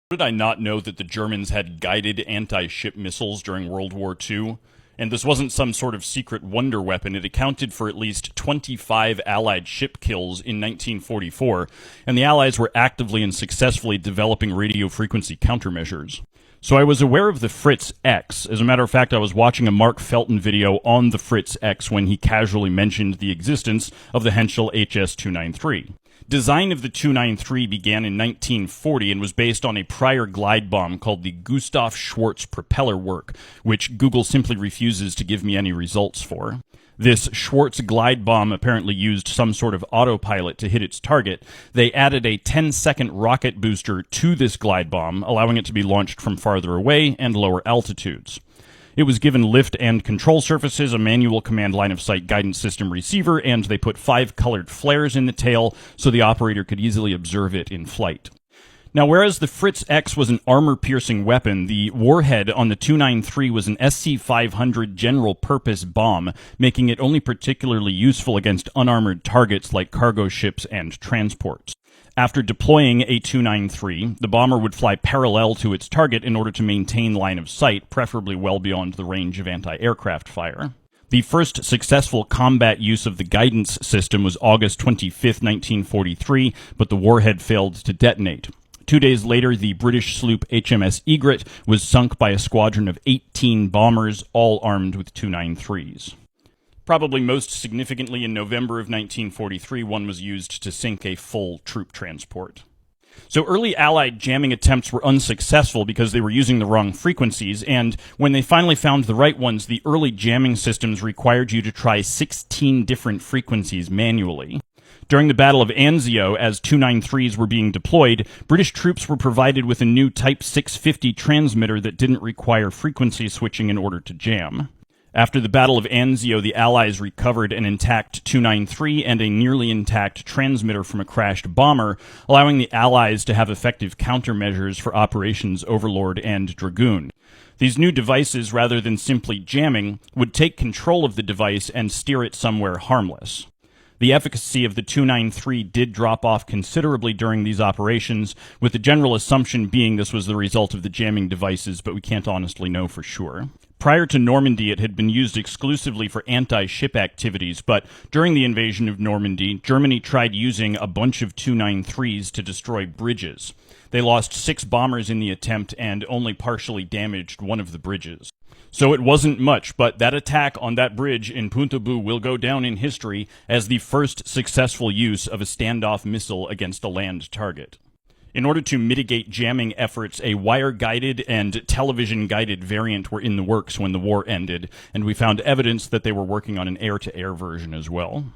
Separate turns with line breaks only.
Did I not know that the Germans had guided anti-ship missiles during World War II? And this wasn't some sort of secret wonder weapon. It accounted for at least 25 Allied ship kills in 1944, and the Allies were actively and successfully developing radio frequency countermeasures. So I was aware of the Fritz X. As a matter of fact, I was watching a Mark Felton video on the Fritz X when he casually mentioned the existence of the Henschel HS 293. Design of the 293 began in 1940 and was based on a prior glide bomb called the Gustav Schwarz propeller work, which Google simply refuses to give me any results for. This Schwarz glide bomb apparently used some sort of autopilot to hit its target. They added a 10-second rocket booster to this glide bomb, allowing it to be launched from farther away and lower altitudes. It was given lift and control surfaces, a manual command line-of-sight guidance system receiver, and they put 5 colored flares in the tail so the operator could easily observe it in flight. Now, whereas the Fritz X was an armor-piercing weapon, the warhead on the 293 was an SC-500 general-purpose bomb, making it only particularly useful against unarmored targets like cargo ships and transports. After deploying a 293, the bomber would fly parallel to its target in order to maintain line of sight, preferably well beyond the range of anti-aircraft fire. The first successful combat use of the guidance system was August 25, 1943, but the warhead failed to detonate. 2 days later, the British sloop HMS Egret was sunk by a squadron of 18 bombers, all armed with 293s. Probably most significantly, in November of 1943, one was used to sink a full troop transport. So early Allied jamming attempts were unsuccessful because they were using the wrong frequencies, and when they finally found the right ones, the early jamming systems required you to try 16 different frequencies manually. During the Battle of Anzio, as 293s were being deployed, British troops were provided with a new Type 650 transmitter that didn't require frequency switching in order to jam. After the Battle of Anzio, the Allies recovered an intact 293 and a nearly intact transmitter from a crashed bomber, allowing the Allies to have effective countermeasures for Operations Overlord and Dragoon. These new devices, rather than simply jamming, would take control of the device and steer it somewhere harmless. The efficacy of the 293 did drop off considerably during these operations, with the general assumption being this was the result of the jamming devices, but we can't honestly know for sure. Prior to Normandy, it had been used exclusively for anti-ship activities, but during the invasion of Normandy, Germany tried using a bunch of 293s to destroy bridges. They lost 6 bombers in the attempt and only partially damaged one of the bridges. So it wasn't much, but that attack on that bridge in Punta Bu will go down in history as the first successful use of a standoff missile against a land target. In order to mitigate jamming efforts, a wire-guided and television-guided variant were in the works when the war ended, and we found evidence that they were working on an air-to-air version as well.